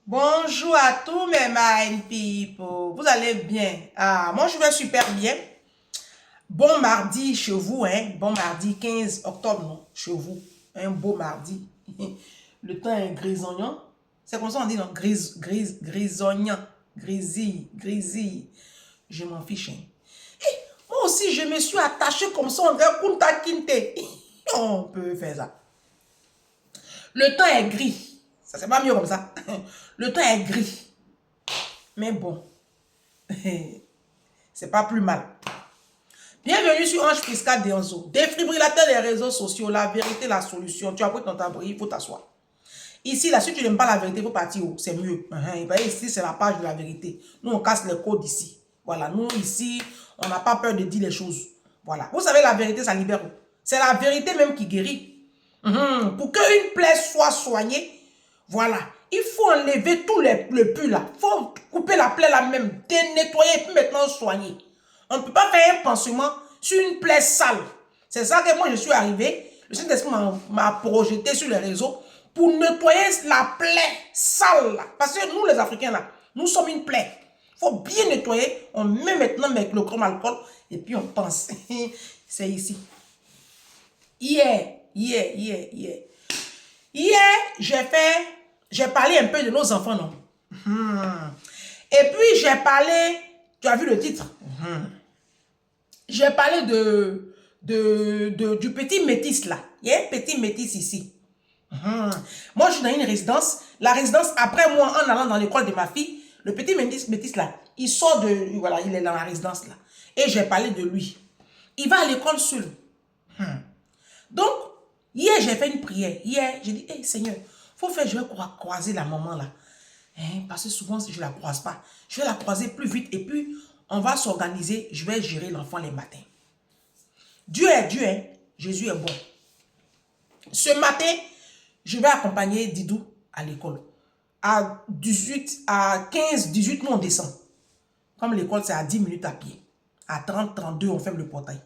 Bonjour à tous mes mind people. Vous allez bien? Ah, moi je vais super bien. Bon mardi chez vous, hein? Bon mardi 15 octobre, non? Chez vous. Un beau mardi. Le temps est grisonnant. C'est comme ça on dit, non? Grisonnant. Grisille. Je m'en fiche, hein. Moi aussi, je me suis attachée comme ça, on dirait Kunta Kinte. On peut faire ça. Le temps est gris. Ça, c'est pas mieux comme ça. Le temps est gris. Mais bon, c'est pas plus mal. Bienvenue sur Ange Prisca Deonzo. Défibrillateur des réseaux sociaux, la vérité, la solution. Tu as pris ton tabouret, il faut t'asseoir. Ici, là, si tu n'aimes pas la vérité, il faut partir haut. C'est mieux. Ici, c'est la page de la vérité. Nous, on casse les codes ici. Voilà, nous, ici, on n'a pas peur de dire les choses. Voilà. Vous savez, la vérité, ça libère. C'est la vérité même qui guérit. Pour qu'une plaie soit soignée, voilà, il faut enlever tout le pus là. Il faut couper la plaie là même, dénettoyer et puis maintenant soigner. On ne peut pas faire un pansement sur une plaie sale. C'est ça que moi je suis arrivé. Le Saint-Esprit m'a projeté sur les réseaux pour nettoyer la plaie sale là. Parce que nous les Africains là, nous sommes une plaie. Il faut bien nettoyer. On met maintenant avec le chrome alcool et puis on pense. C'est ici. Hier, j'ai parlé un peu de nos enfants, non? Et puis, j'ai parlé, tu as vu le titre? J'ai parlé du petit métis là. Il y a un petit métis ici. Moi, je suis dans une résidence. La résidence, après moi, en allant dans l'école de ma fille, le petit métis là, il sort de, voilà, il est dans la résidence là. Et j'ai parlé de lui. Il va à l'école seul. Donc, hier, j'ai fait une prière. Hier, j'ai dit, hey, Seigneur, faut faire, je vais croiser la maman là. Parce que souvent, je ne la croise pas. Je vais la croiser plus vite et puis, on va s'organiser. Je vais gérer l'enfant les matins. Dieu est Dieu, hein? Jésus est bon. Ce matin, je vais accompagner Didou à l'école. À 15, 18, nous, on descend. Comme l'école, c'est à 10 minutes à pied. À 30, 32, on ferme le portail.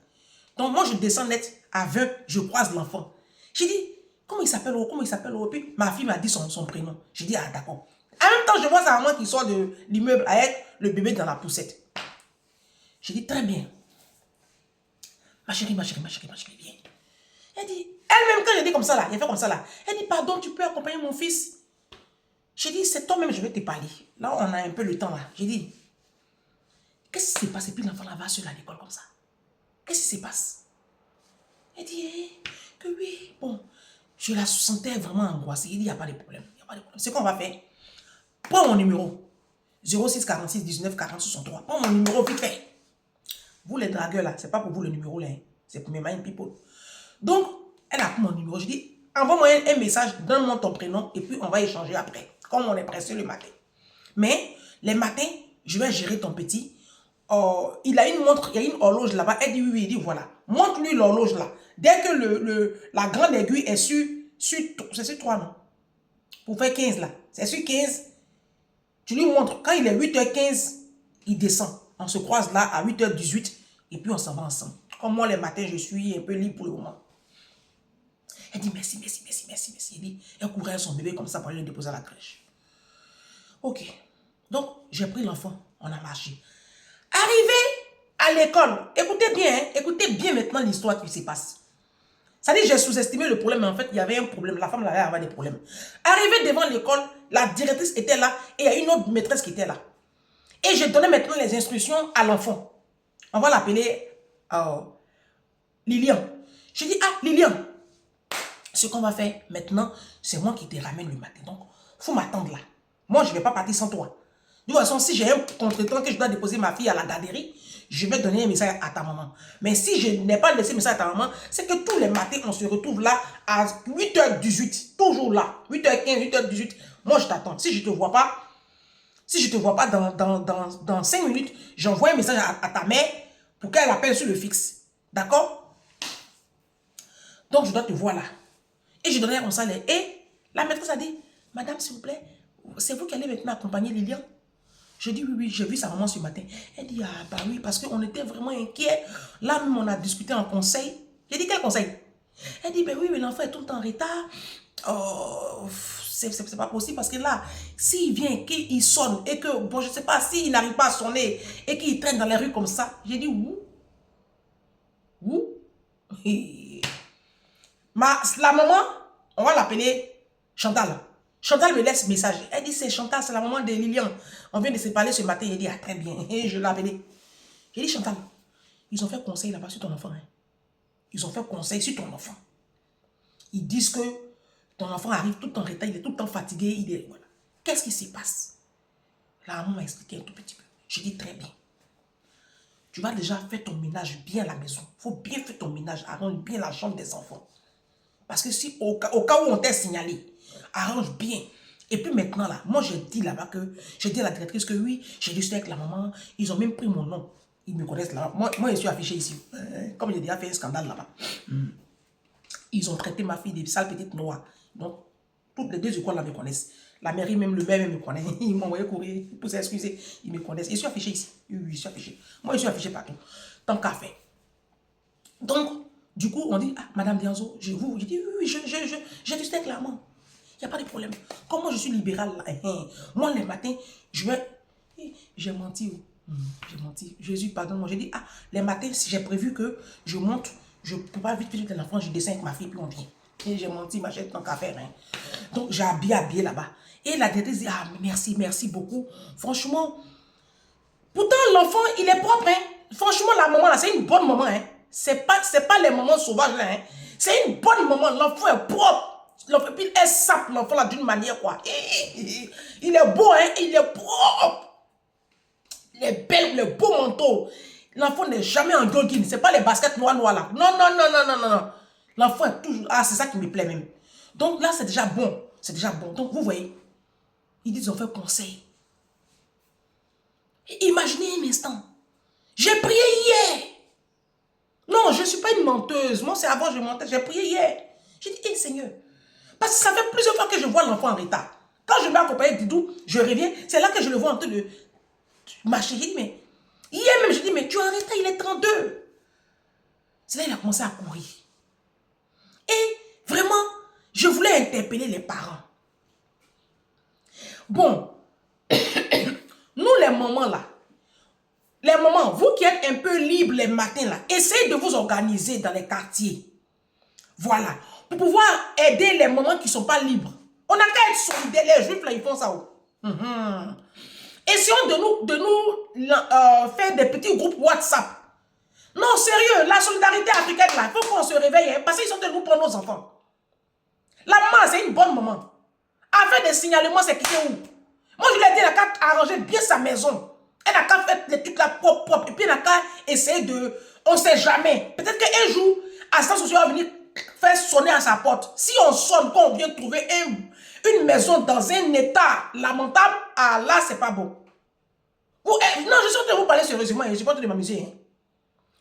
Donc, moi, je descends net. À 20, je croise l'enfant. J'ai dit, comment il s'appelle? Comment il s'appelle? Puis, ma fille m'a dit son prénom. J'ai dit, ah, d'accord. En même temps, je vois sa maman qui sort de l'immeuble avec le bébé dans la poussette. J'ai dit, très bien. Ma chérie, viens. Elle dit, elle-même, quand j'ai dit comme ça, là, il a fait comme ça, là. Elle dit, pardon, tu peux accompagner mon fils? J'ai dit, c'est toi-même, je vais te parler. Là, on a un peu le temps, là. J'ai dit, qu'est-ce qui s'est passé? Puis l'enfant, là, va seul à l'école comme ça. Qu'est-ce qui se passe? Elle dit, que oui, bon, je la sentais vraiment angoissée. Il dit, il n'y a pas de problème. Ce qu'on va faire, prends mon numéro. 06 46 19 40 63. Prends mon numéro vite fait. Vous les dragueurs là, c'est pas pour vous le numéro là. C'est pour mes mind people. Donc, elle a pris mon numéro. Je dis, envoie-moi un message, donne-moi ton prénom et puis on va échanger après. Comme on est pressé le matin. Mais, les matins, je vais gérer ton petit. Il a une montre, il y a une horloge là-bas. Elle dit oui, il dit voilà. Montre-lui l'horloge là. Dès que la grande aiguille est c'est sur 3, non? Pour faire 15 là. C'est sur 15. Tu lui montres. Quand il est 8h15, il descend. On se croise là à 8h18 et puis on s'en va ensemble. Comme moi, les matins, je suis un peu libre pour le moment. Elle dit merci. Elle dit, elle courait à son bébé comme ça pour aller le déposer à la crèche. Ok. Donc, j'ai pris l'enfant. On a marché. Arrivé à l'école, écoutez bien, hein, écoutez bien maintenant l'histoire qui se passe. Ça dit, j'ai sous-estimé le problème, mais en fait, il y avait un problème. La femme là, avait des problèmes. Arrivé devant l'école, la directrice était là et il y a une autre maîtresse qui était là. Et je donnais maintenant les instructions à l'enfant. On va l'appeler Lilian. Je dis, ah, Lilian, ce qu'on va faire maintenant, c'est moi qui te ramène le matin. Donc, il faut m'attendre là. Moi, je ne vais pas partir sans toi. De toute façon, si j'ai un contretemps que je dois déposer ma fille à la garderie, je vais donner un message à ta maman. Mais si je n'ai pas laissé message à ta maman, c'est que tous les matins, on se retrouve là à 8h18. Toujours là. 8h15, 8h18. Moi, je t'attends. Si je ne te vois pas, dans 5 minutes, j'envoie un message à ta mère pour qu'elle appelle sur le fixe. D'accord? Donc, je dois te voir là. Et je donnais un conseil. Et la maîtresse a dit, madame, s'il vous plaît, c'est vous qui allez maintenant accompagner Lilian? Je dis oui, j'ai vu sa maman ce matin. Elle dit, ah bah oui, parce qu'on était vraiment inquiets. Là même, on a discuté en conseil. J'ai dit, quel conseil? Elle dit, ben oui, mais l'enfant est tout le temps en retard. Oh, c'est pas possible parce que là, s'il vient, qu'il sonne et que, bon, je sais pas, s'il n'arrive pas à sonner et qu'il traîne dans les rues comme ça, j'ai dit, où? La maman, on va l'appeler Chantal. Chantal me laisse message. Elle dit, c'est Chantal, c'est la maman de Lilian. On vient de se parler ce matin. Elle dit, ah, très bien. Et je l'ai appelée. J'ai dit, Chantal, ils ont fait conseil là-bas sur ton enfant. Hein. Ils ont fait conseil sur ton enfant. Ils disent que ton enfant arrive tout le temps en retard, il est tout le temps fatigué. Voilà. Qu'est-ce qui s'y passe? La maman m'a expliqué un tout petit peu. Je dis, très bien. Tu vas déjà faire ton ménage bien à la maison. Il faut bien faire ton ménage, arrange bien la chambre des enfants. Parce que si au cas où on t'a signalé, arrange bien. Et puis maintenant là, moi j'ai dit là-bas que, j'ai dit à la directrice que oui, j'ai discuté avec la maman, ils ont même pris mon nom. Ils me connaissent là-bas. Moi je suis affiché ici. Comme j'ai déjà fait un scandale là-bas. Ils ont traité ma fille de sale petite noire. Donc, toutes les deux écoles là me connaissent. La mairie, même le maire même me connaît. Ils m'ont envoyé courir pour s'excuser. Ils me connaissent. Je suis affiché ici. Oui, je suis affiché. Moi, je suis affiché partout. Tant qu'à faire. Donc, du coup, on dit, ah, Madame Dianzo, je dis, oui, j'ai dit clairement. Il n'y a pas de problème. Comme moi, je suis libérale, là, moi, les matins, j'ai menti. J'ai menti. Jésus, pardonne-moi. J'ai dit, ah, les matins, si j'ai prévu que je monte, je ne peux pas vite faire l'enfant, je descends avec ma fille, puis on vient. Et j'ai menti, ma chère, tant qu'à faire. Hein. Donc, j'ai habillé là-bas. Et la directrice dit, ah, merci beaucoup. Franchement, pourtant, l'enfant, il est propre. Hein. Franchement, la maman, là, c'est une bonne maman. Hein. C'est pas les mamans sauvages, là. Hein. C'est une bonne maman. L'enfant est propre. L'enfant, puis elle sape l'enfant là d'une manière, quoi. Il est beau, hein. Il est propre. Il est belle, le beau manteau. L'enfant n'est jamais en jogging. C'est pas les baskets noirs là. Non. L'enfant est toujours... Ah, c'est ça qui me plaît même. Donc là, c'est déjà bon. C'est déjà bon. Donc, vous voyez, ils disent, on fait conseil. Imaginez un instant. J'ai prié hier. Non, je ne suis pas une menteuse. Moi, c'est avant, je mentais. J'ai prié hier. J'ai dit, hé Seigneur. Parce que ça fait plusieurs fois que je vois l'enfant en retard. Quand je vais accompagner Didou, je reviens. C'est là que je le vois en train de marcher. J'ai dit, mais... Hier même, je dis, mais tu es en retard, il est 32. C'est là qu'il a commencé à courir. Et vraiment, je voulais interpeller les parents. Bon, nous les mamans là, les mamans, vous qui êtes un peu libres les matins là, essayez de vous organiser dans les quartiers. Voilà, pour pouvoir aider les mamans qui ne sont pas libres. On n'a qu'à être solidaires, les juifs là, ils font ça. Essayons de nous faire des petits groupes WhatsApp. Non, sérieux, la solidarité africaine là, il faut qu'on se réveille, hein, parce qu'ils sont de nous prendre nos enfants. La maman, c'est une bonne maman. Afin des signalements, c'est quitté où? Moi, je lui ai dit, elle n'a qu'à arranger bien sa maison. Elle n'a qu'à faire les trucs là propres. Et puis, elle n'a qu'à essayer de... On ne sait jamais. Peut-être qu'un jour, assistance sociale va venir faire sonner à sa porte. Si on sonne, quand on vient trouver une maison dans un état lamentable, ah là, c'est pas bon. Non, je suis en train de vous parler sérieusement. Je ne suis pas en train de m'amuser. Hein.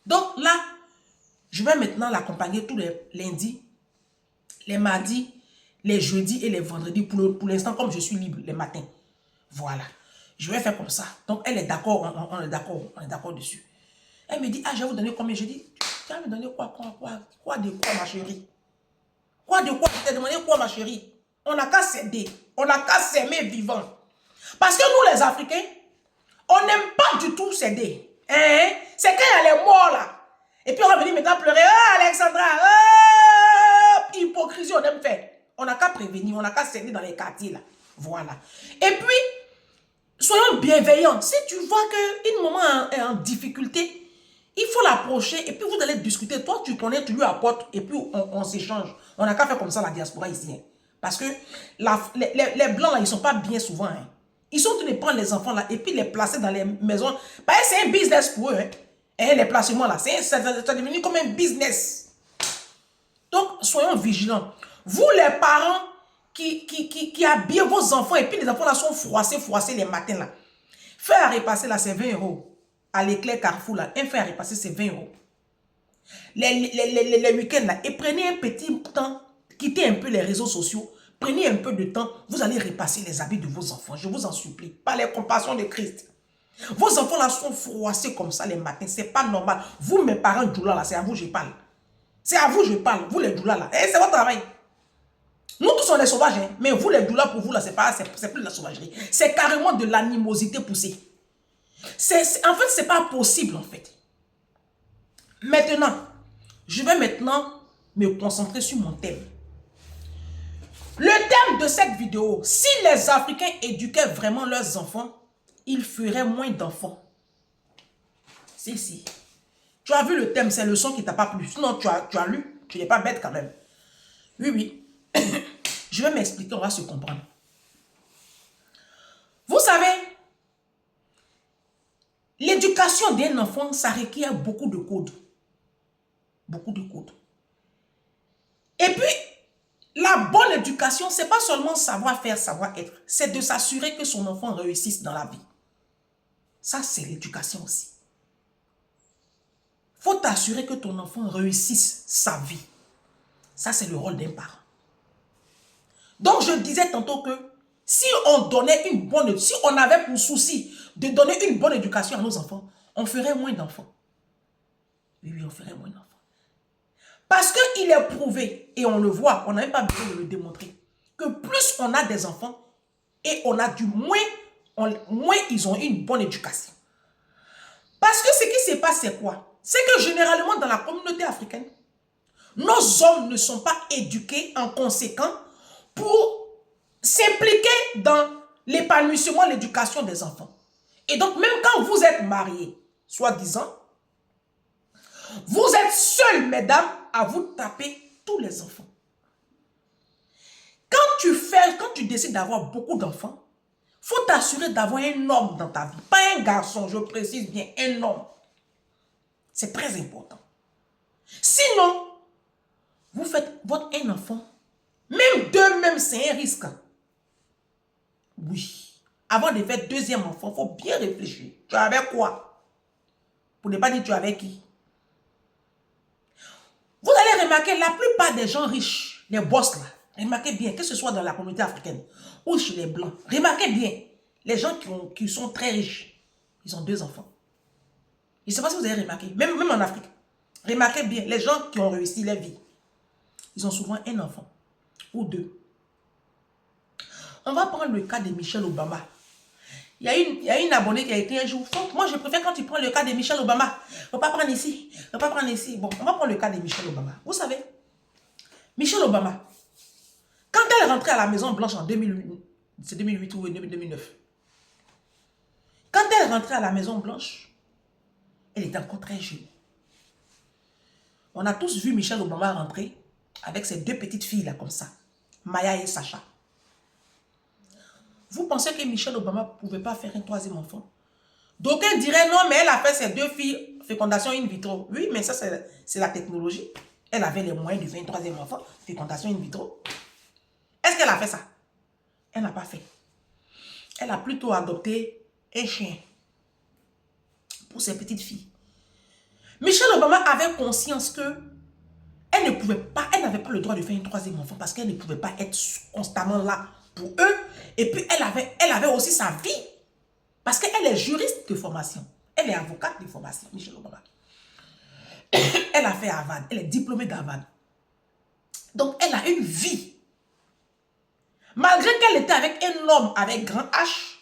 Donc là, je vais maintenant l'accompagner tous les lundis, les mardis, les jeudis et les vendredis pour l'instant, comme je suis libre les matins. Voilà. Je vais faire comme ça. Donc, elle est d'accord, on est d'accord dessus. Elle me dit, ah, je vais vous donner combien? Je dis, tu vas me donner quoi de quoi, ma chérie? Quoi de quoi? Tu t'es demandé quoi, ma chérie? On n'a qu'à s'aider. On n'a qu'à s'aimer vivant. Parce que nous, les Africains, on n'aime pas du tout s'aider. Hein? C'est quand il y a les morts, là. Et puis, on va venir maintenant pleurer. Oh, Alexandra, oh, hypocrisie, on aime faire. On n'a qu'à prévenir, on n'a qu'à s'aider dans les quartiers, là. Voilà. Et puis, soyons bienveillants. Si tu vois qu'une maman est en difficulté, il faut l'approcher et puis vous allez discuter. Toi, tu connais, tu lui apportes et puis on s'échange. On n'a qu'à faire comme ça la diaspora ici. Hein. Parce que les blancs, là, ils ne sont pas bien souvent. Hein. Ils sont en train de prendre les enfants là et puis les placer dans les maisons. C'est un business pour eux. Hein. Et les placements là, c'est devenu comme un business. Donc, soyons vigilants. Vous, les parents qui habillent vos enfants et puis les enfants là sont froissés les matins là. Faire à repasser là, c'est 20 €. À l'éclair Carrefour là, un fer à repasser, c'est 20 €. Les week-ends là, et prenez un petit temps, quittez un peu les réseaux sociaux, prenez un peu de temps, vous allez repasser les habits de vos enfants, je vous en supplie, par les compassions de Christ. Vos enfants là sont froissés comme ça les matins, c'est pas normal. Vous, mes parents doula là, c'est à vous que je parle. C'est à vous que je parle, vous les doula là, c'est votre travail. Nous tous on est sauvages, hein? Mais vous les douleurs pour vous là, c'est plus de la sauvagerie. C'est carrément de l'animosité poussée. En fait, c'est pas possible en fait. Maintenant, je vais maintenant me concentrer sur mon thème. Le thème de cette vidéo, si les Africains éduquaient vraiment leurs enfants, ils feraient moins d'enfants. Si. Tu as vu le thème, c'est le son qui t'a pas plu. Sinon, tu as lu, tu n'es pas bête quand même. Oui. Je vais m'expliquer, on va se comprendre. Vous savez, l'éducation d'un enfant, ça requiert beaucoup de codes. Beaucoup de codes. Et puis, la bonne éducation, ce n'est pas seulement savoir faire, savoir être. C'est de s'assurer que son enfant réussisse dans la vie. Ça, c'est l'éducation aussi. Il faut t'assurer que ton enfant réussisse sa vie. Ça, c'est le rôle d'un parent. Donc, je disais tantôt que si on donnait une bonne, si on avait pour souci de donner une bonne éducation à nos enfants, on ferait moins d'enfants. Oui, on ferait moins d'enfants. Parce qu'il est prouvé, et on le voit, on n'a même pas besoin de le démontrer, que plus on a des enfants, et on a du moins ils ont une bonne éducation. Parce que ce qui se passe, c'est quoi? C'est que généralement, dans la communauté africaine, nos hommes ne sont pas éduqués en conséquent pour s'impliquer dans l'épanouissement, l'éducation des enfants. Et donc, même quand vous êtes mariés, soi-disant, vous êtes seuls, mesdames, à vous taper tous les enfants. Quand tu décides d'avoir beaucoup d'enfants, il faut t'assurer d'avoir un homme dans ta vie. Pas un garçon, je précise bien, un homme. C'est très important. Sinon, vous faites un enfant, même deux, même c'est un risque. Oui. Avant de faire deuxième enfant, il faut bien réfléchir. Tu avais quoi? Pour ne pas dire tu avais qui? Vous allez remarquer, la plupart des gens riches, les boss là, remarquez bien, que ce soit dans la communauté africaine ou chez les blancs, remarquez bien, les gens qui sont très riches, ils ont deux enfants. Je ne sais pas si vous avez remarqué, même en Afrique. Remarquez bien, les gens qui ont réussi leur vie, ils ont souvent un enfant ou deux. On va prendre le cas de Michelle Obama. Il y a une abonnée qui a écrit un jour, moi je préfère quand tu prends le cas de Michelle Obama. Il ne faut pas prendre ici, il ne faut pas prendre ici. Bon, on va prendre le cas de Michelle Obama. Vous savez, Michelle Obama, quand elle est rentrée à la Maison Blanche en 2008, c'est 2008 ou 2009, quand elle est rentrée à la Maison Blanche, elle était encore très jeune. On a tous vu Michelle Obama rentrer avec ses deux petites filles là comme ça, Maya et Sacha. Vous pensez que Michelle Obama ne pouvait pas faire un troisième enfant? D'aucuns diraient non, mais elle a fait ses deux filles fécondation in vitro. Oui, mais ça c'est la technologie. Elle avait les moyens de faire un troisième enfant, fécondation in vitro. Est-ce qu'elle a fait ça? Elle n'a pas fait. Elle a plutôt adopté un chien pour ses petites filles. Michelle Obama avait conscience que elle n'avait pas le droit de faire un troisième enfant parce qu'elle ne pouvait pas être constamment là pour eux. Et puis, elle avait aussi sa vie. Parce qu'elle est juriste de formation. Elle est avocate de formation, Michelle Obama. Elle a fait Harvard. Elle est diplômée d'Harvard. Donc, elle a une vie. Malgré qu'elle était avec un homme avec grand H,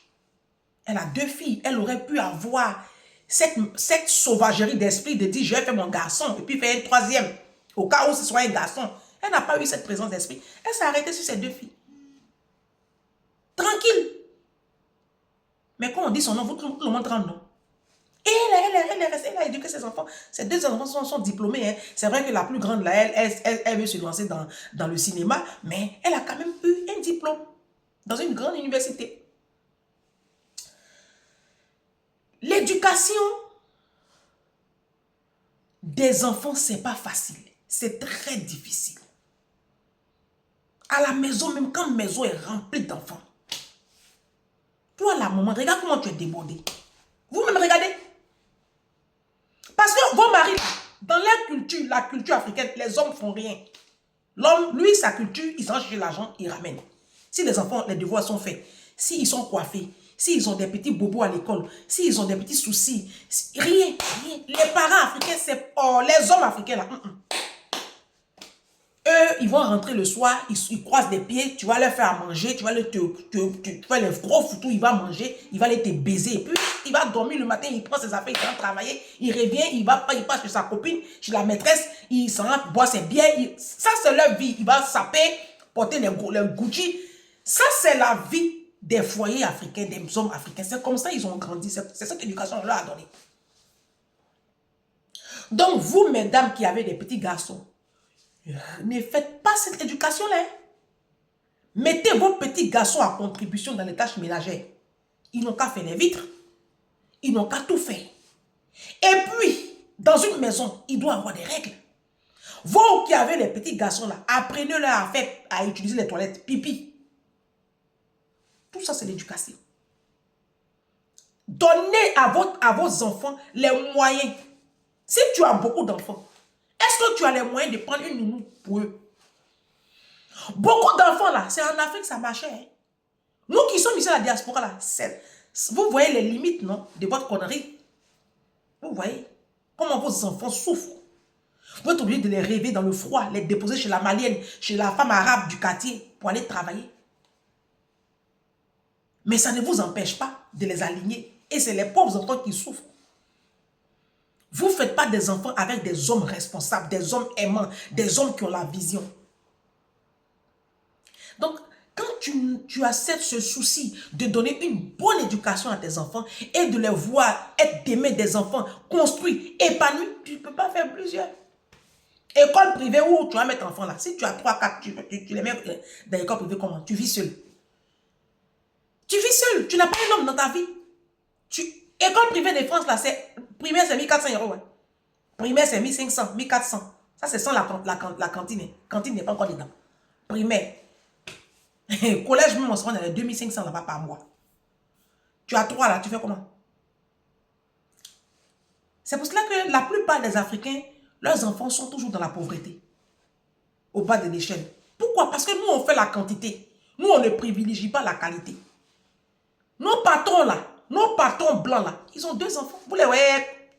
elle a deux filles. Elle aurait pu avoir cette sauvagerie d'esprit de dire, je vais faire mon garçon et puis faire un troisième. Au cas où ce soit un garçon. Elle n'a pas eu cette présence d'esprit. Elle s'est arrêtée sur ses deux filles. Tranquille. Mais quand on dit son nom, tout le monde rentre, non? Et elle a éduqué ses enfants. Ses deux enfants sont diplômés. Hein. C'est vrai que la plus grande, là, elle veut se lancer dans le cinéma, mais elle a quand même eu un diplôme dans une grande université. L'éducation des enfants, ce n'est pas facile. C'est très difficile. À la maison, même quand la maison est remplie d'enfants, toi, la maman, regarde comment tu es débordée. Vous-même, regardez. Parce que vos maris, dans leur culture, la culture africaine, les hommes ne font rien. L'homme, lui, sa culture, il s'en cherche l'argent, il ramène. Si les enfants, les devoirs sont faits, s'ils sont coiffés, s'ils ont des petits bobos à l'école, s'ils ont des petits soucis, rien. Les parents africains, c'est les hommes africains là. Eux, ils vont rentrer le soir, ils croisent des pieds, tu vas leur faire à manger, tu vas tu fais les gros foutous, il va manger, il va aller te baiser. Et puis, il va dormir le matin, il prend ses affaires, il va travailler, il revient, il passe chez sa copine, chez la maîtresse, il s'en va boire ses bières. Ça, c'est leur vie. Il va saper, porter les Gucci. Ça, c'est la vie des foyers africains, des hommes africains. C'est comme ça qu'ils ont grandi. C'est cette éducation qu'on leur a donnée. Donc, vous, mesdames qui avez des petits garçons, ne faites pas cette éducation-là. Mettez vos petits garçons à contribution dans les tâches ménagères. Ils n'ont qu'à faire les vitres. Ils n'ont qu'à tout faire. Et puis, dans une maison, il doit y avoir des règles. Vous qui avez les petits garçons-là, apprenez-leur à utiliser les toilettes, pipi. Tout ça, c'est l'éducation. Donnez à vos enfants les moyens. Si tu as beaucoup d'enfants, est-ce que tu as les moyens de prendre une nounou pour eux? Beaucoup d'enfants là, c'est en Afrique ça marchait. Hein? Nous qui sommes ici à la diaspora là, vous voyez les limites non, de votre connerie. Vous voyez comment vos enfants souffrent. Vous êtes obligé de les rêver dans le froid, les déposer chez la malienne, chez la femme arabe du quartier pour aller travailler. Mais ça ne vous empêche pas de les aligner. Et c'est les pauvres enfants qui souffrent. Vous ne faites pas des enfants avec des hommes responsables, des hommes aimants, des hommes qui ont la vision. Donc, quand tu as ce souci de donner une bonne éducation à tes enfants et de les voir être d'aimer des enfants construits, épanouis, tu ne peux pas faire plusieurs. École privée où tu vas mettre enfant là. Si tu as 3, 4, tu les mets dans l'école privée comment? Tu vis seul. Tu vis seul. Tu n'as pas un homme dans ta vie. École privée de France là, c'est primaire c'est 1400 €. Ouais. Primaire c'est 1500, 1400. Ça c'est sans la cantine. Cantine n'est pas encore dedans. Primaire. Collège même on se rend dans les 2500 là-bas par mois. Tu as 3 là, tu fais comment? C'est pour cela que la plupart des Africains, leurs enfants sont toujours dans la pauvreté. Au bas de l'échelle. Pourquoi? Parce que nous, on fait la quantité. Nous, on ne privilégie pas la qualité. Nos patrons là, nos patrons blancs là, ils ont 2 enfants. Vous les voyez,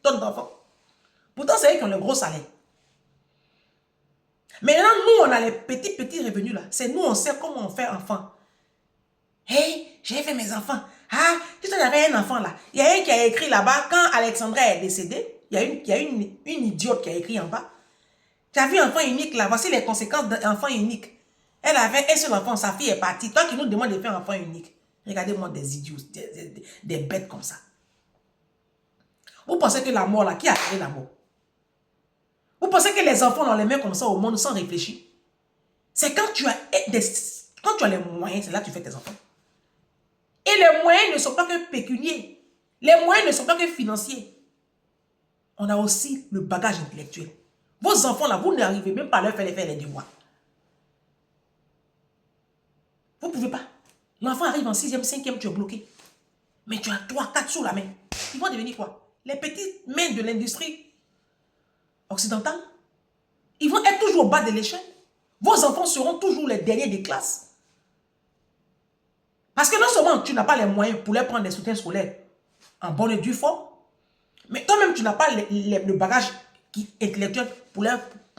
tonnes d'enfants. Pourtant, c'est eux qui ont le gros salaire. Maintenant, nous, on a les petits revenus là. C'est nous, on sait comment on fait enfant. Hey, j'ai fait mes enfants. Ah, tu sais, j'avais un enfant là. Il y a un qui a écrit là-bas, quand Alexandra est décédée, il y a une idiote qui a écrit en bas. Tu as vu enfant unique là, voici les conséquences d'un enfant unique. Elle avait un seul enfant, sa fille est partie. Toi qui nous demandes de faire un enfant unique. Regardez-moi des idiots, des bêtes comme ça. Vous pensez que la mort là, qui a créé la mort? Vous pensez que les enfants on les met comme ça au monde sans réfléchir? C'est quand tu as les moyens, c'est là que tu fais tes enfants. Et les moyens ne sont pas que pécuniers. Les moyens ne sont pas que financiers. On a aussi le bagage intellectuel. Vos enfants là, vous n'arrivez même pas à leur faire les devoirs. Vous ne pouvez pas. L'enfant arrive en 6e, 5e, tu es bloqué. Mais tu as 3, 4 sous la main. Ils vont devenir quoi? Les petites mains de l'industrie occidentale. Ils vont être toujours au bas de l'échelle. Vos enfants seront toujours les derniers des classes. Parce que non seulement tu n'as pas les moyens pour leur prendre des soutiens scolaires en bonne et due forme, mais toi-même tu n'as pas le bagage intellectuel pour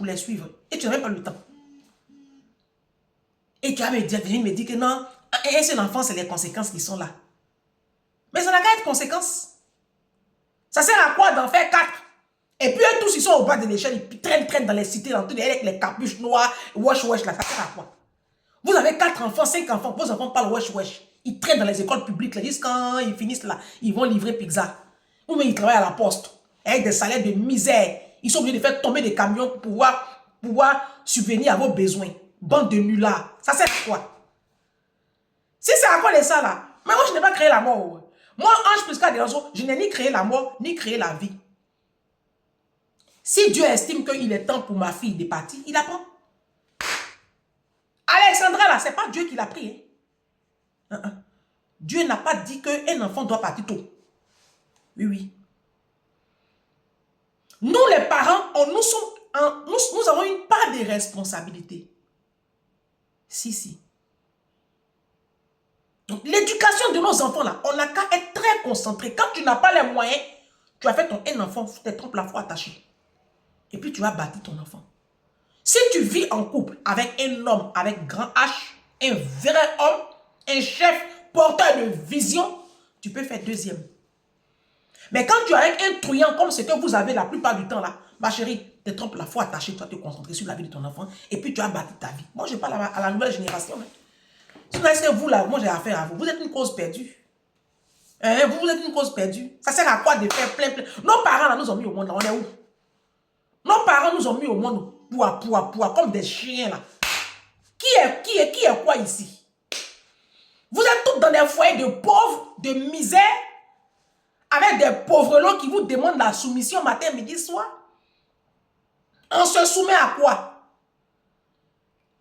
les suivre. Et tu n'as même pas le temps. Et tu vas venir me dire que non, un seul enfant, c'est les conséquences qui sont là. Mais ça n'a qu'à être conséquence. Ça sert à quoi d'en faire 4? Et puis eux tous, ils sont au bas de l'échelle, ils traînent dans les cités, avec les capuches noires, wesh là, ça sert à quoi? Vous avez 4 enfants, 5 enfants, vos enfants parlent wesh. Ils traînent dans les écoles publiques, là, jusqu'à quand ils finissent là, ils vont livrer pizza. Ou bien ils travaillent à la poste, avec des salaires de misère. Ils sont obligés de faire tomber des camions pour pouvoir subvenir à vos besoins. Bande de nullards. Ça sert à quoi? Si c'est à quoi de ça là, mais moi je n'ai pas créé la mort. Moi, Ange Prisca Delanzo, je n'ai ni créé la mort, ni créé la vie. Si Dieu estime qu'il est temps pour ma fille de partir, il apprend. Alexandra là, c'est pas Dieu qui l'a pris. Hein? Dieu n'a pas dit qu'un enfant doit partir tôt. Oui. Nous les parents, nous avons une part de responsabilité. Si. Donc, l'éducation de nos enfants, là, on n'a qu'à être très concentré. Quand tu n'as pas les moyens, tu as fait un enfant, tu te trompes la foi attachée. Et puis, tu vas bâtir ton enfant. Si tu vis en couple avec un homme, avec grand H, un vrai homme, un chef porteur de vision, tu peux faire deuxième. Mais quand tu es avec un truand comme ce que vous avez la plupart du temps là, ma chérie, te trompe la foi attachée, tu vas te concentrer sur la vie de ton enfant et puis tu as bâti ta vie. Moi, je parle à la nouvelle génération. Hein. Sinon, est-ce que vous là, moi j'ai affaire à vous, vous êtes une cause perdue. Hein, vous êtes une cause perdue. Ça sert à quoi de faire plein. Nos parents là nous ont mis au monde là, on est où? Nos parents nous ont mis au monde pour comme des chiens là. Qui est quoi ici? Vous êtes tous dans des foyers de pauvres, de misère, avec des pauvres lots qui vous demandent la soumission matin, midi, soir. On se soumet à quoi?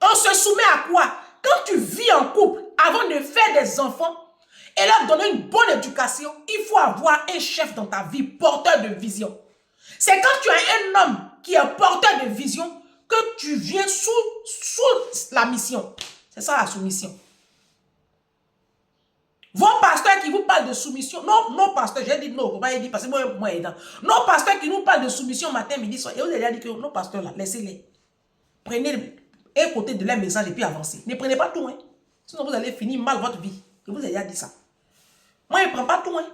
On se soumet à quoi? Quand tu vis en couple, avant de faire des enfants et leur donner une bonne éducation, il faut avoir un chef dans ta vie, porteur de vision. C'est quand tu as un homme qui est porteur de vision que tu viens sous la mission. C'est ça la soumission. Vos pasteurs qui vous parlent de soumission, nos pasteurs, j'ai dit non, vous m'avez dit parce que moi aidant. Nos pasteurs qui nous parlent de soumission matin, midi, soir, et vous avez dit que nos pasteurs là, laissez-les. Prenez un côté de leur message et puis avancez. Ne prenez pas tout, hein. Sinon vous allez finir mal votre vie. Je vous ai déjà dit ça. Moi, je ne prends pas tout, hein.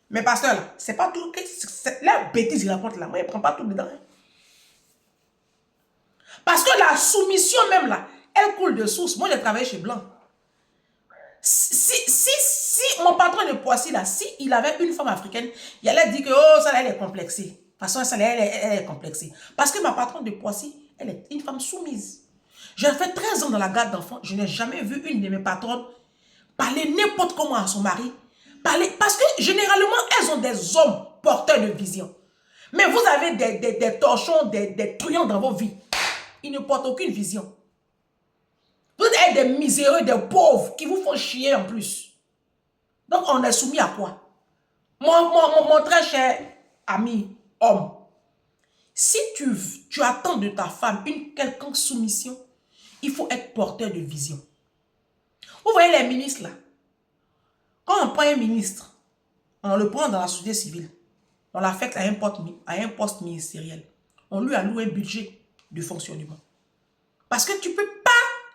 Mes pasteurs là, c'est pas tout. La bêtise qu'ils racontent là, moi, je ne prends pas tout dedans. Hein. Parce que la soumission même là, elle coule de source. Moi, j'ai travaillé chez Blanc. Si mon patron de Poissy là, si il avait une femme africaine, il allait dire que oh, ça elle est complexée. De toute façon, ça elle est complexée. Parce que ma patronne de Poissy, elle est une femme soumise. J'ai fait 13 ans dans la garde d'enfants, je n'ai jamais vu une de mes patronnes parler n'importe comment à son mari. Parce que généralement, elles ont des hommes porteurs de vision. Mais vous avez des torchons, des truands dans vos vies. Ils ne portent aucune vision. Vous êtes des miséreux, des pauvres qui vous font chier en plus. Donc, on est soumis à quoi? Mon très cher ami, homme, si tu attends de ta femme une quelconque soumission, il faut être porteur de vision. Vous voyez les ministres là? Quand on prend un ministre, on le prend dans la société civile, on l'affecte à un poste ministériel. On lui alloue un budget de fonctionnement. Parce que tu ne peux pas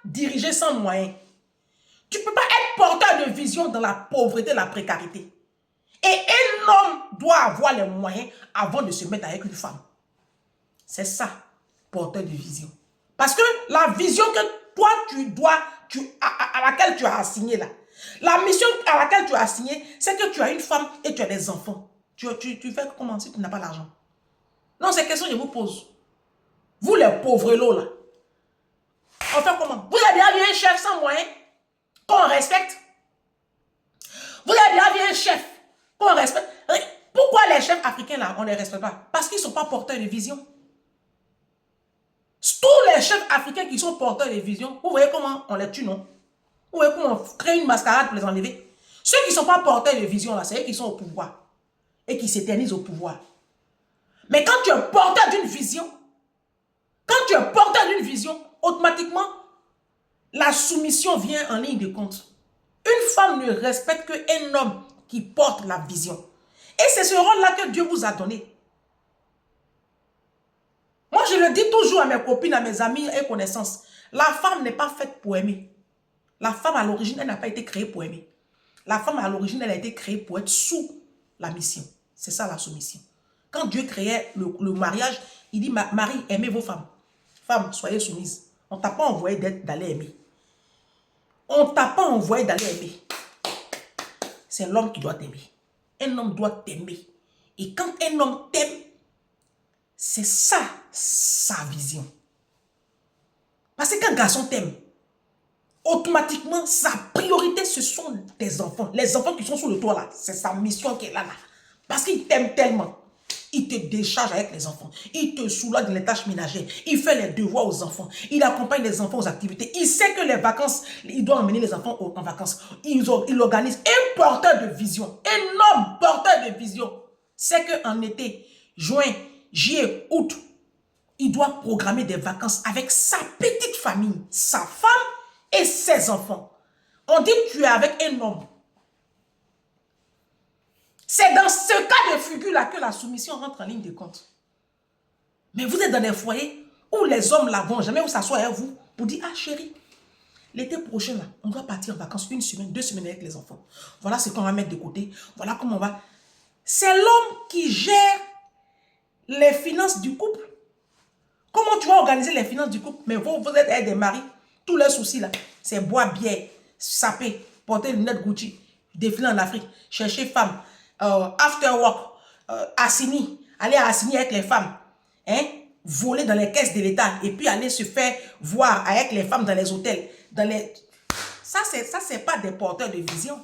diriger sans moyens. Tu ne peux pas être porteur de vision dans la pauvreté, la précarité. Et un homme doit avoir les moyens avant de se mettre avec une femme. C'est ça, porteur de vision. Parce que la vision que toi, à laquelle tu as assigné là, la mission à laquelle tu as assigné, c'est que tu as une femme et tu as des enfants. Tu fais comment si tu n'as pas l'argent? Non, c'est question que je vous pose. Vous les pauvres lots là, on fait comment? Vous avez déjà vu un chef sans moyens qu'on respecte? Vous avez déjà vu un chef qu'on respecte? Pourquoi les chefs africains là, on ne les respecte pas? Parce qu'ils ne sont pas porteurs de vision. Tous les chefs africains qui sont porteurs de vision, vous voyez comment on les tue, non? Vous voyez comment on crée une mascarade pour les enlever? Ceux qui ne sont pas porteurs de vision là, c'est eux qui sont au pouvoir et qui s'éternisent au pouvoir. Mais quand tu es porteur d'une vision, automatiquement, la soumission vient en ligne de compte. Une femme ne respecte qu'un homme qui porte la vision. Et c'est ce rôle-là que Dieu vous a donné. Moi, je le dis toujours à mes copines, à mes amis et connaissances. La femme n'est pas faite pour aimer. La femme, à l'origine, elle n'a pas été créée pour aimer. La femme, à l'origine, elle a été créée pour être sous la mission. C'est ça la soumission. Quand Dieu créait le mariage, il dit, Marie, aimez vos femmes. Femmes, soyez soumises. On ne t'a pas envoyé d'aller aimer. On ne t'a pas envoyé d'aller aimer. C'est l'homme qui doit t'aimer. Un homme doit t'aimer. Et quand un homme t'aime, c'est ça, sa vision. Parce que quand un garçon t'aime, automatiquement, sa priorité, ce sont tes enfants. Les enfants qui sont sous le toit là, c'est sa mission qui est là. Parce qu'il t'aime tellement. Il te décharge avec les enfants. Il te soulage dans les tâches ménagères. Il fait les devoirs aux enfants. Il accompagne les enfants aux activités. Il sait que les vacances, il doit emmener les enfants en vacances. Il organise un porteur de vision. Un homme porteur de vision. C'est qu'en été, juin, juillet, août, il doit programmer des vacances avec sa petite famille, sa femme et ses enfants. On dit que tu es avec un homme. C'est dans ce cas de figure-là que la soumission rentre en ligne de compte. Mais vous êtes dans des foyers où où les hommes là vont jamais vous s'asseoir avec vous pour dire, ah chérie, l'été prochain là, on doit partir en vacances 1 semaine, 2 semaines avec les enfants. Voilà ce qu'on va mettre de côté. Voilà comment on va. C'est l'homme qui gère les finances du couple. Comment tu vas organiser les finances du couple? Mais vous êtes avec des maris. Tous leurs soucis là, c'est boire bière, saper, porter une lunettes Gucci, défiler en Afrique, chercher femme, after work, Assini, aller à Assini avec les femmes, hein, voler dans les caisses de l'État et puis aller se faire voir avec les femmes dans les hôtels. Ça, c'est pas des porteurs de vision.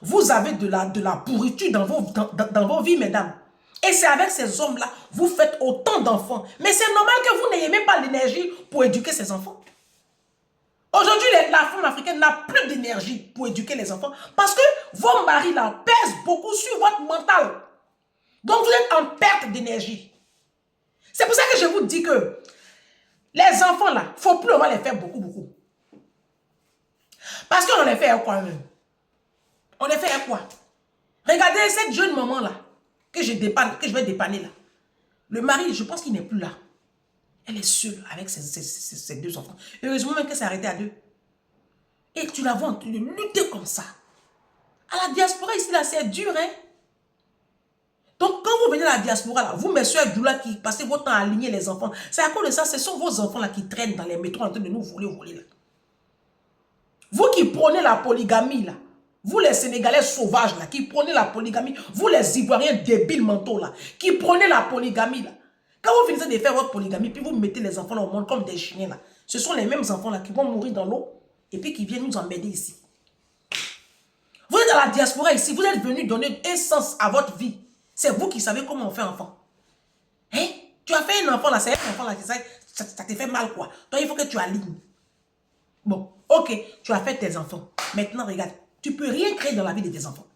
Vous avez de la pourriture dans vos vies, mesdames. Et c'est avec ces hommes-là, vous faites autant d'enfants. Mais c'est normal que vous n'ayez même pas l'énergie pour éduquer ces enfants. Aujourd'hui, la femme africaine n'a plus d'énergie pour éduquer les enfants parce que vos maris là pèsent beaucoup sur votre mental. Donc, vous êtes en perte d'énergie. C'est pour ça que je vous dis que les enfants là, il ne faut plus vraiment les faire beaucoup, beaucoup. Parce qu'on les fait à quoi même? On les fait à quoi? Regardez cette jeune maman là, que je vais dépanner là. Le mari, je pense qu'il n'est plus là. Elle est seule avec ses 2 enfants. Heureusement même qu'elle s'est arrêtée à 2. Et tu la vois en train de lutter comme ça. À la diaspora ici là, c'est dur, hein? Donc quand vous venez à la diaspora là, vous mes soeurs Doula qui passez votre temps à aligner les enfants, c'est à cause de ça, ce sont vos enfants là qui traînent dans les métros en train de nous voler là. Vous qui prenez la polygamie là, vous les Sénégalais sauvages là, qui prenez la polygamie, vous les Ivoiriens débiles mentaux là, qui prenez la polygamie là. Quand vous finissez de faire votre polygamie, puis vous mettez les enfants là au monde comme des chiens là, ce sont les mêmes enfants là qui vont mourir dans l'eau et puis qui viennent nous emmerder ici. Vous êtes à la diaspora ici, vous êtes venus donner un sens à votre vie. C'est vous qui savez comment on fait enfant. Hein? Tu as fait un enfant là, c'est un enfant là, ça te fait mal quoi. Toi, il faut que tu alignes. Bon, ok, tu as fait tes enfants. Maintenant, regarde, tu ne peux rien créer dans la vie de tes enfants.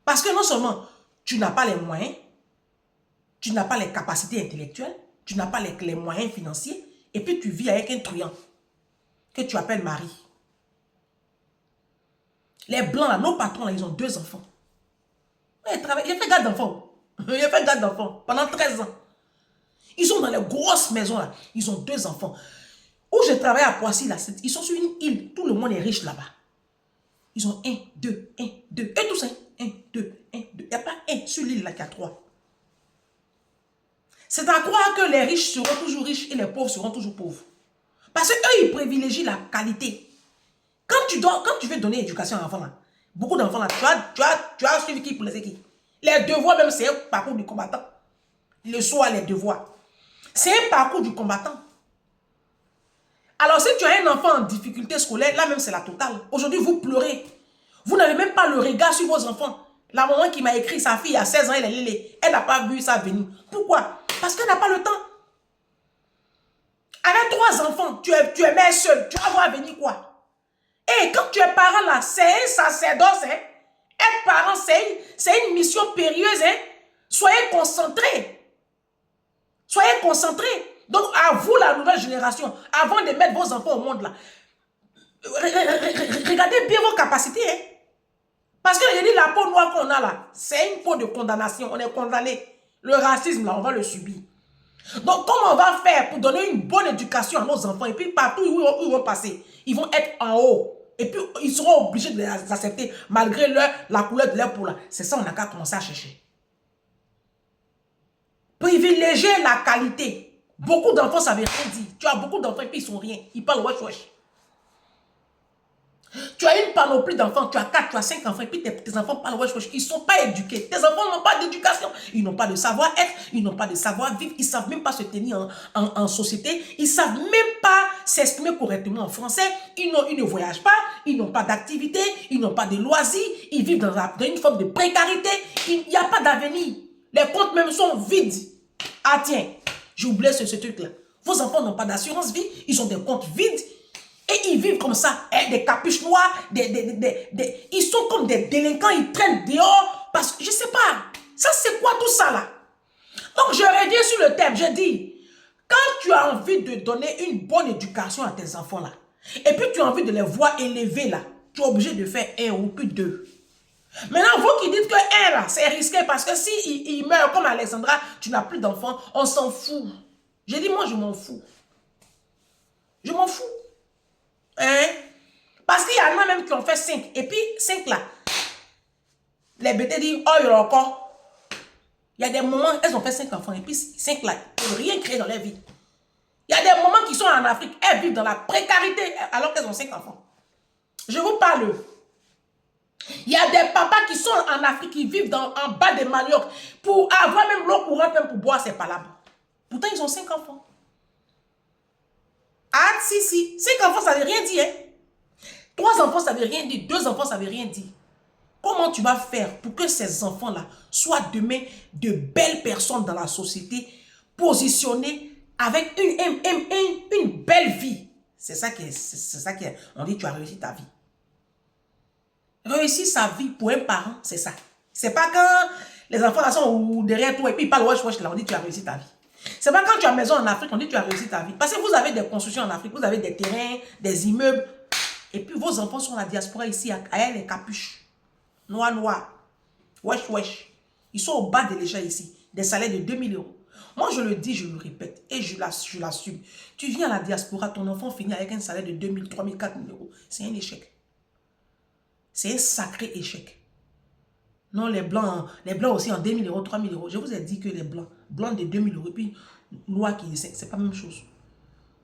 Parce que non seulement tu n'as pas les moyens, tu n'as pas les capacités intellectuelles, tu n'as pas les moyens financiers, et puis tu vis avec un truand que tu appelles mari. Les blancs, là, nos patrons, là, ils ont 2 enfants. Il a fait garde d'enfants. Il a fait garde d'enfants pendant 13 ans. Ils sont dans les grosses maisons, là. Ils ont 2 enfants. Où je travaille à Poissy, là, ils sont sur une île. Tout le monde est riche là-bas. Ils ont 1, 2, 1, 2. Et tout ça, 1, 2, 1, 2. Il n'y a pas un sur l'île là qui a 3. C'est à croire que les riches seront toujours riches et les pauvres seront toujours pauvres. Parce qu'eux, ils privilégient la qualité. Quand tu veux donner éducation à un enfant, là, beaucoup d'enfants, là, tu as suivi qui pour les équipes. Les devoirs, même, c'est un parcours du combattant. Le soir, les devoirs. C'est un parcours du combattant. Alors, si tu as un enfant en difficulté scolaire, là même, c'est la totale. Aujourd'hui, vous pleurez. Vous n'avez même pas le regard sur vos enfants. La maman qui m'a écrit, sa fille à 16 ans, elle n'a pas vu ça venir. Pourquoi? Parce qu'elle n'a pas le temps. Avec 3 enfants, tu es mère seule. Tu vas voir venir quoi? Et quand tu es parent là, c'est un sacerdoce. Hein? Être parent, c'est une mission périlleuse. Hein? Soyez concentrés. Soyez concentrés. Donc, à vous, la nouvelle génération, avant de mettre vos enfants au monde là, regardez bien vos capacités. Hein? Parce que je dis, la peau noire qu'on a là, c'est une peau de condamnation. On est condamné. Le racisme là, on va le subir. Donc, comment on va faire pour donner une bonne éducation à nos enfants? Et puis, partout où ils vont passer, ils vont être en haut. Et puis, ils seront obligés de les accepter malgré la couleur de leur peau là. C'est ça, on n'a qu'à commencer à chercher. Privilégier la qualité. Beaucoup d'enfants, ça veut rien dire. Tu as beaucoup d'enfants et puis ils sont rien. Ils parlent wesh wesh. Tu as une panoplie d'enfants, tu as 4, tu as 5 enfants et puis tes enfants parlent wesh wesh. Ils ne sont pas éduqués. Tes enfants n'ont pas d'éducation. Ils n'ont pas de savoir-être. Ils n'ont pas de savoir-vivre. Ils ne savent même pas se tenir en société. Ils ne savent même pas s'exprimer correctement en français. Ils ne voyagent pas. Ils n'ont pas d'activité. Ils n'ont pas de loisirs. Ils vivent dans une forme de précarité. Il n'y a pas d'avenir. Les comptes même sont vides. Ah tiens, j'ai oublié ce truc-là. Vos enfants n'ont pas d'assurance vie. Ils ont des comptes vides. Et ils vivent comme ça, hein, des capuches noires, ils sont comme des délinquants, ils traînent dehors, parce que je ne sais pas, ça c'est quoi tout ça là? Donc je reviens sur le thème, je dis, quand tu as envie de donner une bonne éducation à tes enfants là, et puis tu as envie de les voir élevés là, tu es obligé de faire 1 ou plus 2. Maintenant, vous qui dites que 1 là, c'est risqué parce que si il meurt comme Alexandra, tu n'as plus d'enfants, on s'en fout. J'ai dit, moi, je m'en fous. Je m'en fous. Hein? Parce qu'il y en a même qui ont fait 5. Et puis, 5 là, les bêtés disent, oh, il y a encore. Il y a des moments, elles ont fait 5 enfants. Et puis, 5 là, ils n'ont rien créé dans leur vie. Il y a des moments qui sont en Afrique, elles vivent dans la précarité alors qu'elles ont 5 enfants. Je vous parle. Il y a des papas qui sont en Afrique, qui vivent en bas des maniocs. Pour avoir même l'eau courante, même pour boire, c'est pas là-bas. Pourtant, ils ont 5 enfants. Ah, si. 5 enfants, ça ne veut rien dire. Hein? 3 enfants, ça ne veut rien dire. 2 enfants, ça ne veut rien dire. Comment tu vas faire pour que ces enfants-là soient demain de belles personnes dans la société, positionnées avec une belle vie? C'est ça qui est. On dit tu as réussi ta vie. Réussir sa vie pour un parent, c'est ça. C'est pas quand les enfants là sont derrière toi et puis ils parlent wesh là, on dit tu as réussi ta vie. C'est pas quand tu as maison en Afrique, on dit tu as réussi ta vie. Parce que vous avez des constructions en Afrique, vous avez des terrains, des immeubles. Et puis vos enfants sont à la diaspora ici, à les capuches. Noir. Wesh. Ils sont au bas de l'échelle ici. Des salaires de 2000 €. Moi, je le dis, je le répète et je l'assume. Tu viens à la diaspora, ton enfant finit avec un salaire de 2000, 3000, 4000 €. C'est un échec. C'est un sacré échec. Non, les blancs aussi en 2000 €, 3000 €. Je vous ai dit que les blancs de 2000 € et puis noirs qui c'est pas la même chose.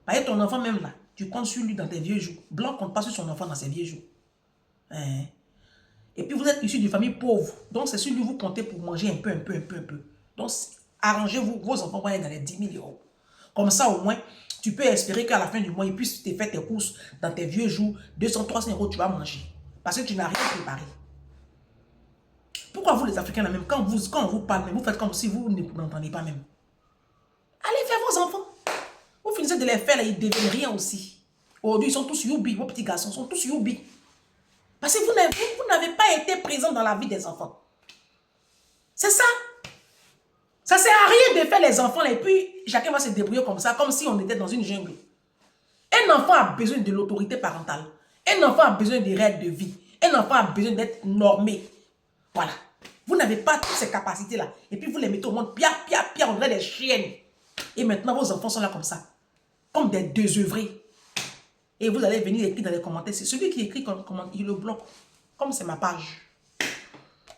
Par exemple, ton enfant même là, tu comptes sur lui dans tes vieux jours. Blanc ne compte pas sur son enfant dans ses vieux jours. Hein? Et puis vous êtes issu d'une famille pauvre. Donc c'est sur lui vous comptez pour manger un peu. Donc arrangez-vous, vos enfants vont aller dans les 10 000 €. Comme ça au moins, tu peux espérer qu'à la fin du mois, ils puissent te faire tes courses dans tes vieux jours. 200, 300 € tu vas manger. Parce que tu n'as rien préparé. Pourquoi vous les Africains, là, même quand on vous parle, vous faites comme si vous n'entendez pas même. Allez faire vos enfants. Vous finissez de les faire, là, ils ne deviennent rien aussi. Aujourd'hui, ils sont tous youbi, vos petits garçons sont tous youbi. Parce que vous n'avez pas été présent dans la vie des enfants. C'est ça. Ça ne sert à rien de faire les enfants, là, et puis chacun va se débrouiller comme ça, comme si on était dans une jungle. Un enfant a besoin de l'autorité parentale. Un enfant a besoin des règles de vie. Un enfant a besoin d'être normé. Voilà. Vous n'avez pas toutes ces capacités-là. Et puis vous les mettez au monde, pia, on dirait des chiennes. Et maintenant, vos enfants sont là comme ça. Comme des désœuvrés. Et vous allez venir écrire dans les commentaires. C'est celui qui écrit, il le bloque. Comme c'est ma page.